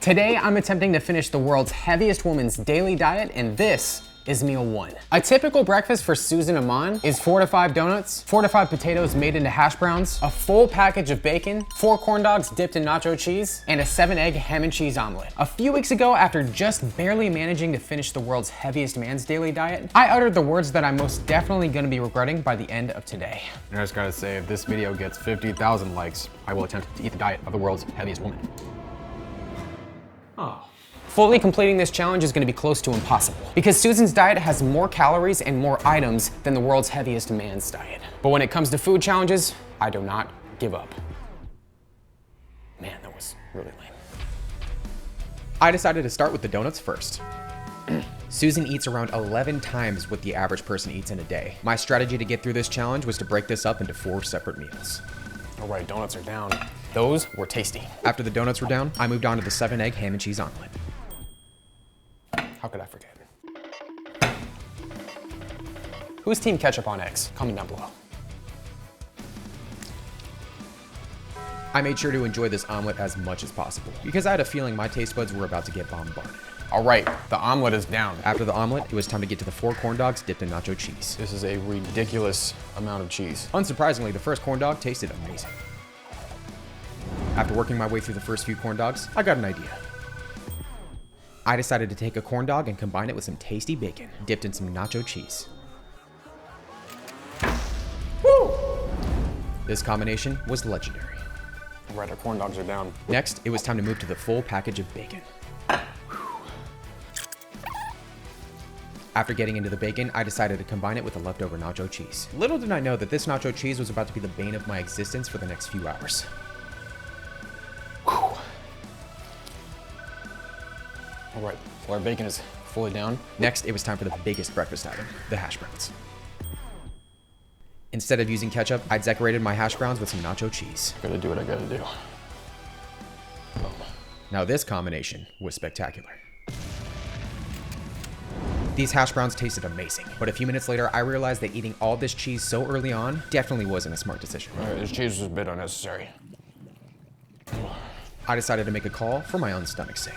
Today, I'm attempting to finish the world's heaviest woman's daily diet, and this is meal 1. A typical breakfast for Susan Aman is 4 to 5 donuts, 4 to 5 potatoes made into hash browns, a full package of bacon, 4 corn dogs dipped in nacho cheese, and a 7-egg ham and cheese omelet. A few weeks ago, after just barely managing to finish the world's heaviest man's daily diet, I uttered the words that I'm most definitely gonna be regretting by the end of today. I just gotta say, if this video gets 50,000 likes, I will attempt to eat the diet of the world's heaviest woman. Oh. Fully completing this challenge is gonna be close to impossible because Susan's diet has more calories and more items than the world's heaviest man's diet. But when it comes to food challenges, I do not give up. Man, that was really lame. I decided to start with the donuts first. Susan eats around 11 times what the average person eats in a day. My strategy to get through this challenge was to break this up into 4 separate meals. All right, donuts are down. Those were tasty. After the donuts were down, I moved on to the 7-egg ham and cheese omelet. How could I forget? Who's team ketchup on eggs? Comment down below. I made sure to enjoy this omelet as much as possible because I had a feeling my taste buds were about to get bombarded. All right, the omelet is down. After the omelet, it was time to get to the 4 corn dogs dipped in nacho cheese. This is a ridiculous amount of cheese. Unsurprisingly, the first corn dog tasted amazing. After working my way through the first few corn dogs, I got an idea. I decided to take a corn dog and combine it with some tasty bacon, dipped in some nacho cheese. Woo! This combination was legendary. All right, our corn dogs are down. Next, it was time to move to the full package of bacon. After getting into the bacon, I decided to combine it with the leftover nacho cheese. Little did I know that this nacho cheese was about to be the bane of my existence for the next few hours. All right, well, our bacon is fully down. Next, it was time for the biggest breakfast item, the hash browns. Instead of using ketchup, I decorated my hash browns with some nacho cheese. Gotta do what I gotta do. Boom. Now this combination was spectacular. These hash browns tasted amazing, but a few minutes later, I realized that eating all this cheese so early on definitely wasn't a smart decision. All right, this cheese was a bit unnecessary. I decided to make a call for my own stomach's sake.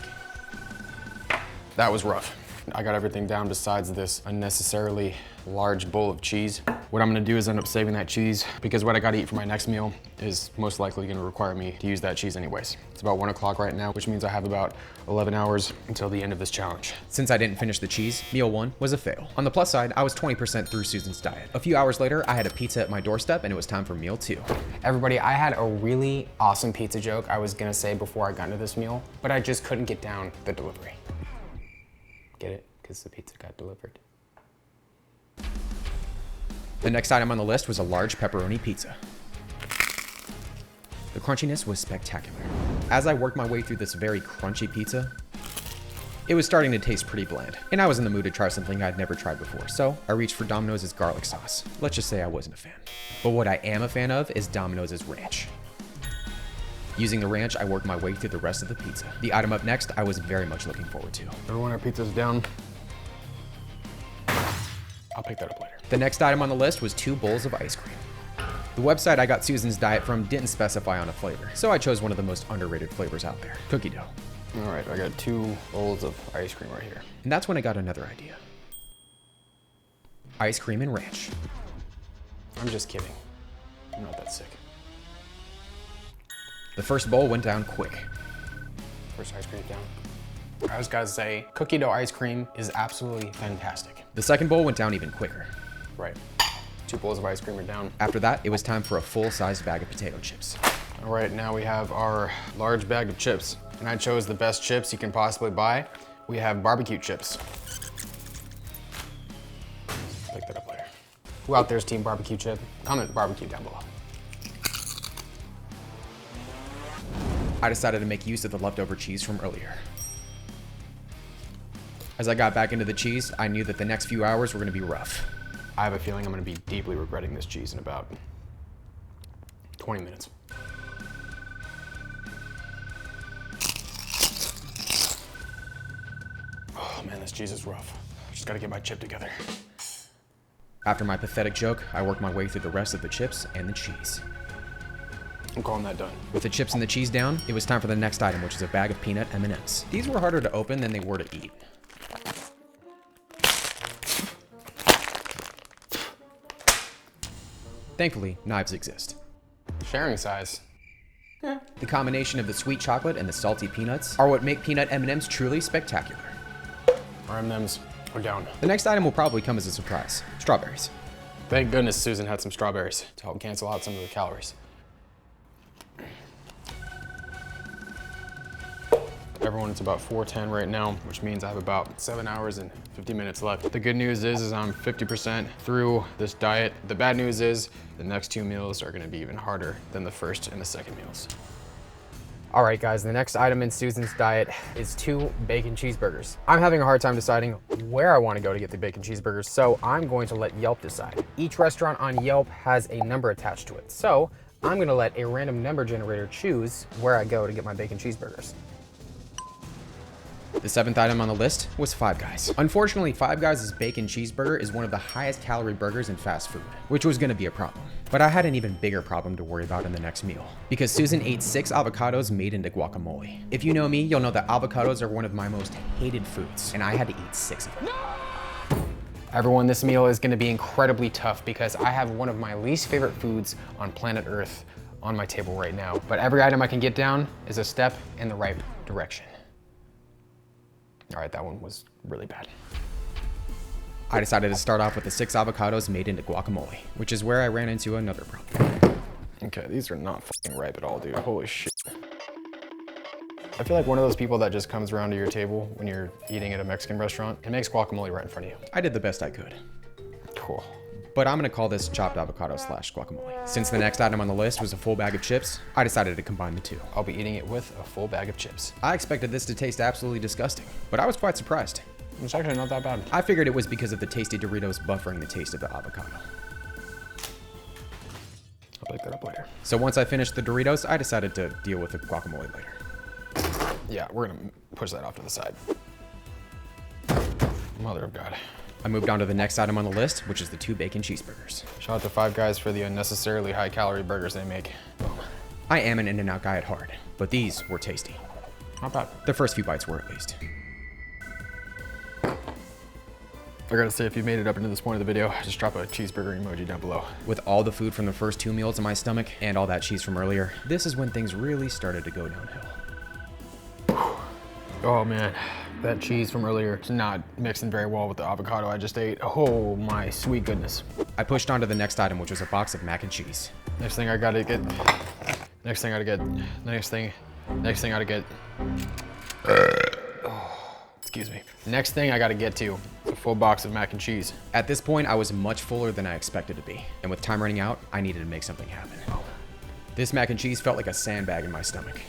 That was rough. I got everything down besides this unnecessarily large bowl of cheese. What I'm gonna do is end up saving that cheese because what I gotta eat for my next meal is most likely gonna require me to use that cheese anyways. It's about 1 o'clock right now, which means I have about 11 hours until the end of this challenge. Since I didn't finish the cheese, meal 1 was a fail. On the plus side, I was 20% through Susan's diet. A few hours later, I had a pizza at my doorstep and it was time for meal 2. Everybody, I had a really awesome pizza joke I was gonna say before I got into this meal, but I just couldn't get down the delivery. Get it? Because the pizza got delivered. The next item on the list was a large pepperoni pizza. The crunchiness was spectacular. As I worked my way through this very crunchy pizza, it was starting to taste pretty bland, and I was in the mood to try something I'd never tried before, so I reached for Domino's garlic sauce. Let's just say I wasn't a fan. But what I am a fan of is Domino's ranch. Using the ranch, I worked my way through the rest of the pizza. The item up next, I was very much looking forward to. Everyone, our pizza's down. I'll pick that up later. The next item on the list was 2 bowls of ice cream. The website I got Susan's diet from didn't specify on a flavor, so I chose one of the most underrated flavors out there, cookie dough. All right, I got 2 bowls of ice cream right here. And that's when I got another idea. Ice cream and ranch. I'm just kidding. I'm not that sick. The first bowl went down quick. First ice cream down. I just gotta say, cookie dough ice cream is absolutely fantastic. The second bowl went down even quicker. Right. 2 bowls of ice cream are down. After that, it was time for a full-sized bag of potato chips. All right, now we have our large bag of chips. And I chose the best chips you can possibly buy. We have barbecue chips. Pick that up later. Who out there's team barbecue chip? Comment barbecue down below. I decided to make use of the leftover cheese from earlier. As I got back into the cheese, I knew that the next few hours were gonna be rough. I have a feeling I'm gonna be deeply regretting this cheese in about 20 minutes. Oh man, this cheese is rough. I just gotta get my chip together. After my pathetic joke, I worked my way through the rest of the chips and the cheese. I'm calling that done. With the chips and the cheese down, it was time for the next item, which is a bag of peanut M&Ms. These were harder to open than they were to eat. Thankfully, knives exist. Sharing size. The combination of the sweet chocolate and the salty peanuts are what make peanut M&Ms truly spectacular. Our M&Ms are down. The next item will probably come as a surprise. Strawberries. Thank goodness Susan had some strawberries to help cancel out some of the calories. Everyone, it's about 4:10 right now, which means I have about 7 hours and 50 minutes left. The good news is I'm 50% through this diet. The bad news is the next 2 meals are gonna be even harder than the first and the second meals. All right, guys, the next item in Susan's diet is 2 bacon cheeseburgers. I'm having a hard time deciding where I want to go to get the bacon cheeseburgers, so I'm going to let Yelp decide. Each restaurant on Yelp has a number attached to it, so I'm gonna let a random number generator choose where I go to get my bacon cheeseburgers. The 7th item on the list was Five Guys. Unfortunately, Five Guys' bacon cheeseburger is one of the highest calorie burgers in fast food, which was gonna be a problem. But I had an even bigger problem to worry about in the next meal, because Susan ate 6 avocados made into guacamole. If you know me, you'll know that avocados are one of my most hated foods, and I had to eat 6 of them. Everyone, this meal is gonna be incredibly tough because I have one of my least favorite foods on planet Earth on my table right now. But every item I can get down is a step in the right direction. All right, that one was really bad. I decided to start off with the 6 avocados made into guacamole, which is where I ran into another problem. Okay, these are not fucking ripe at all, dude. Holy shit. I feel like one of those people that just comes around to your table when you're eating at a Mexican restaurant and makes guacamole right in front of you. I did the best I could. Cool. But I'm gonna call this chopped avocado / guacamole. Since the next item on the list was a full bag of chips, I decided to combine the two. I'll be eating it with a full bag of chips. I expected this to taste absolutely disgusting, but I was quite surprised. It's actually not that bad. I figured it was because of the tasty Doritos buffering the taste of the avocado. I'll pick that up later. So once I finished the Doritos, I decided to deal with the guacamole later. Yeah, we're gonna push that off to the side. Mother of God. I moved on to the next item on the list, which is the 2 bacon cheeseburgers. Shout out to Five Guys for the unnecessarily high calorie burgers they make. Boom. I am an In-N-Out guy at heart, but these were tasty. Not bad. The first few bites were at least. I gotta say, if you made it up into this point of the video, just drop a cheeseburger emoji down below. With all the food from the first 2 meals in my stomach and all that cheese from earlier, this is when things really started to go downhill. Oh man, that cheese from earlier is not mixing very well with the avocado I just ate. Oh my sweet goodness. I pushed on to the next item, which was a box of mac and cheese. Next thing I gotta get, next thing I gotta get, next thing I gotta get, excuse me. Next thing I gotta get to is a full box of mac and cheese. At this point, I was much fuller than I expected to be, and with time running out, I needed to make something happen. This mac and cheese felt like a sandbag in my stomach.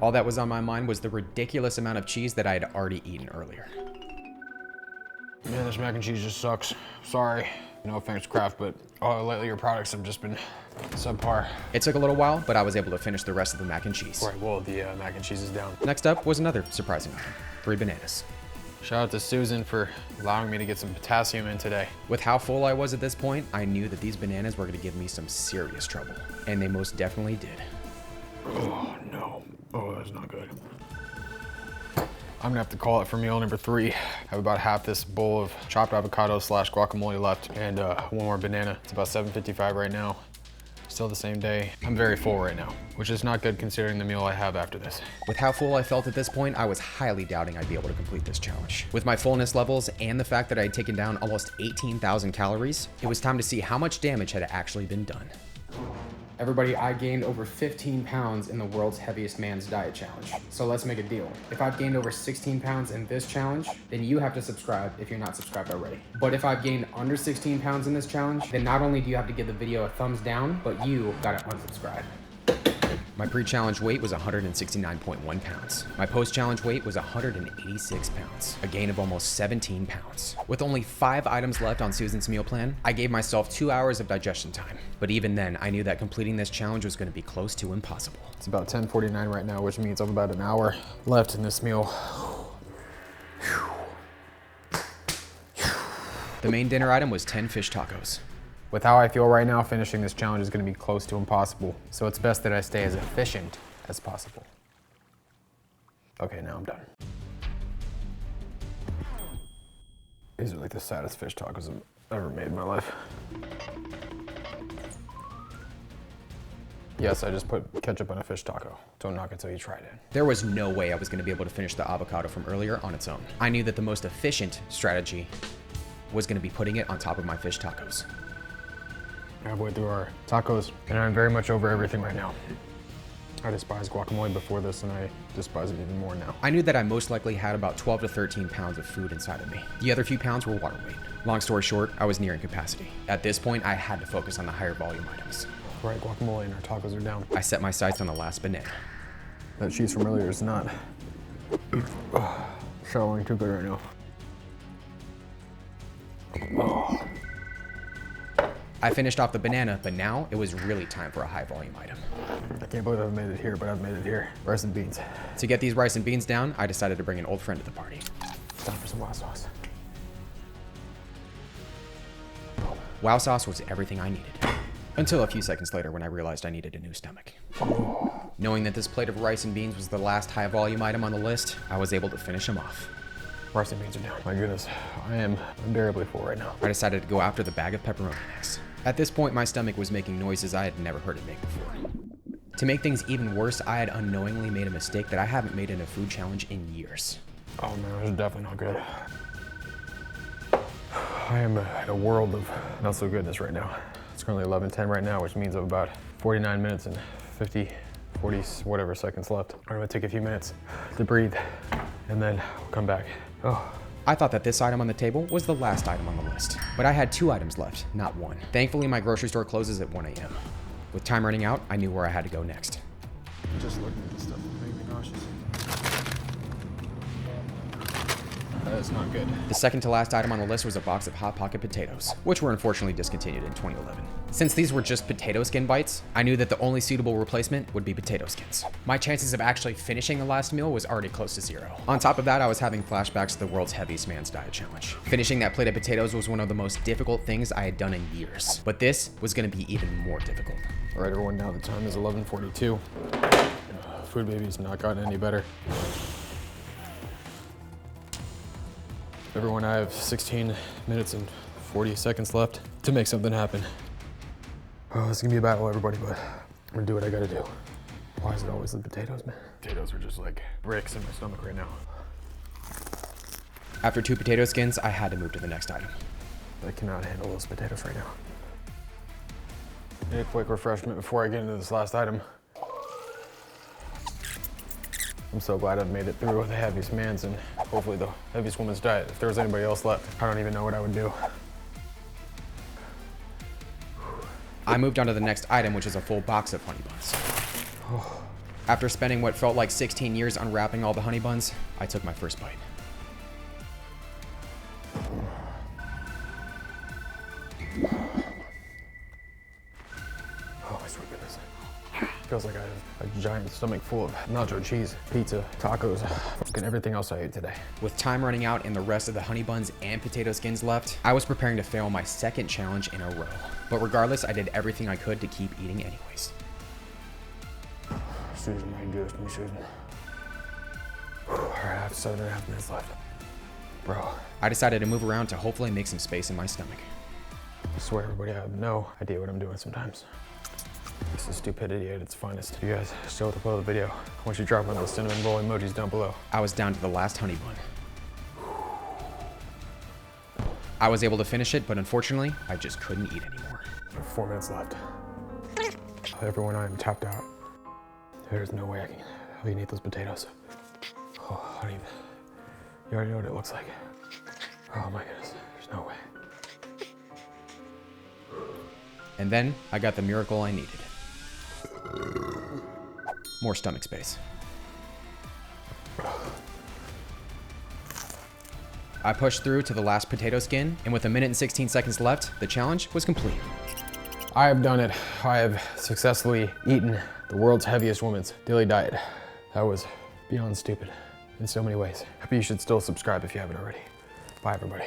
All that was on my mind was the ridiculous amount of cheese that I had already eaten earlier. Man, this mac and cheese just sucks. Sorry. No offense, Kraft, but lately your products have just been subpar. It took a little while, but I was able to finish the rest of the mac and cheese. Right, well, the mac and cheese is down. Next up was another surprising item, 3 bananas. Shout out to Susan for allowing me to get some potassium in today. With how full I was at this point, I knew that these bananas were gonna give me some serious trouble, and they most definitely did. Oh no. Oh, that's not good. I'm gonna have to call it for meal number 3. I have about half this bowl of chopped avocado / guacamole left and one more banana. It's about 7:55 right now. Still the same day. I'm very full right now, which is not good considering the meal I have after this. With how full I felt at this point, I was highly doubting I'd be able to complete this challenge. With my fullness levels and the fact that I had taken down almost 18,000 calories, it was time to see how much damage had actually been done. Everybody, I gained over 15 pounds in the world's heaviest man's diet challenge. So let's make a deal. If I've gained over 16 pounds in this challenge, then you have to subscribe if you're not subscribed already. But if I've gained under 16 pounds in this challenge, then not only do you have to give the video a thumbs down, but you gotta unsubscribe. My pre-challenge weight was 169.1 pounds. My post-challenge weight was 186 pounds, a gain of almost 17 pounds. With only 5 items left on Susan's meal plan, I gave myself 2 hours of digestion time. But even then, I knew that completing this challenge was going to be close to impossible. It's about 10:49 right now, which means I'm about an hour left in this meal. The main dinner item was 10 fish tacos. With how I feel right now, finishing this challenge is gonna be close to impossible. So it's best that I stay as efficient as possible. Okay, now I'm done. These are like the saddest fish tacos I've ever made in my life. Yes, I just put ketchup on a fish taco. Don't knock it till you tried it. There was no way I was gonna be able to finish the avocado from earlier on its own. I knew that the most efficient strategy was gonna be putting it on top of my fish tacos. Halfway through our tacos, and I'm very much over everything right now. I despised guacamole before this, and I despise it even more now. I knew that I most likely had about 12 to 13 pounds of food inside of me. The other few pounds were water weight. Long story short, I was nearing capacity. At this point, I had to focus on the higher volume items. Right, guacamole and our tacos are down. I set my sights on the last banana. That cheese from earlier is not showing too good right now. Oh. I finished off the banana, but now it was really time for a high volume item. I can't believe I've made it here, but I've made it here. Rice and beans. To get these rice and beans down, I decided to bring an old friend to the party. It's time for some wow sauce. Wow sauce was everything I needed. Until a few seconds later when I realized I needed a new stomach. Knowing that this plate of rice and beans was the last high volume item on the list, I was able to finish them off. Rice and beans are down. My goodness, I am unbearably full right now. I decided to go after the bag of pepperoni next. At this point, my stomach was making noises I had never heard it make before. To make things even worse, I had unknowingly made a mistake that I haven't made in a food challenge in years. Oh man, this is definitely not good. I am in a world of not so goodness right now. It's currently 11:10 right now, which means I have about 49 minutes and 40 whatever seconds left. I'm gonna take a few minutes to breathe and then we'll come back. Oh. I thought that this item on the table was the last item on the list, but I had 2 items left, not 1. Thankfully, my grocery store closes at 1 a.m. With time running out, I knew where I had to go next. Just looking at this stuff will make me nauseous. That's not good. The second to last item on the list was a box of Hot Pocket potatoes, which were unfortunately discontinued in 2011. Since these were just potato skin bites, I knew that the only suitable replacement would be potato skins. My chances of actually finishing the last meal was already close to 0. On top of that, I was having flashbacks to the world's heaviest man's diet challenge. Finishing that plate of potatoes was one of the most difficult things I had done in years, but this was gonna be even more difficult. All right, everyone, now the time is 11:42. Food baby's not gotten any better. Everyone, I have 16 minutes and 40 seconds left to make something happen. Oh, this is gonna be a battle, everybody, but I'm gonna do what I gotta do. Why is it always the potatoes, man? Potatoes are just like bricks in my stomach right now. After 2 potato skins, I had to move to the next item. I cannot handle those potatoes right now. Need a quick refreshment before I get into this last item. I'm so glad I've made it through the heaviest man's and hopefully the heaviest woman's diet. If there was anybody else left, I don't even know what I would do. I moved on to the next item, which is a full box of honey buns. After spending what felt like 16 years unwrapping all the honey buns, I took my first bite. Oh, my sweet goodness. Feels like I have a giant stomach full of nacho cheese, pizza, tacos, fucking everything else I ate today. With time running out and the rest of the honey buns and potato skins left, I was preparing to fail my second challenge in a row. But regardless, I did everything I could to keep eating anyways. Susan, my goodness, me, Susan. All right, I have 7.5 minutes left. Bro, I decided to move around to hopefully make some space in my stomach. I swear, everybody, I have no idea what I'm doing sometimes. This is stupidity at its finest. You guys still at the below the video. I want you to drop one of those cinnamon roll emojis down below. I was down to the last honey bun. I was able to finish it, but unfortunately, I just couldn't eat anymore. I have 4 minutes left. Everyone, I am tapped out. There's no way I can eat those potatoes. Oh, I don't even, you already know what it looks like. Oh my goodness, there's no way. And then I got the miracle I needed. More stomach space. I pushed through to the last potato skin, and with 1 minute and 16 seconds left, the challenge was complete. I have done it. I have successfully eaten the world's heaviest woman's daily diet. That was beyond stupid in so many ways. But you should still subscribe if you haven't already. Bye, everybody.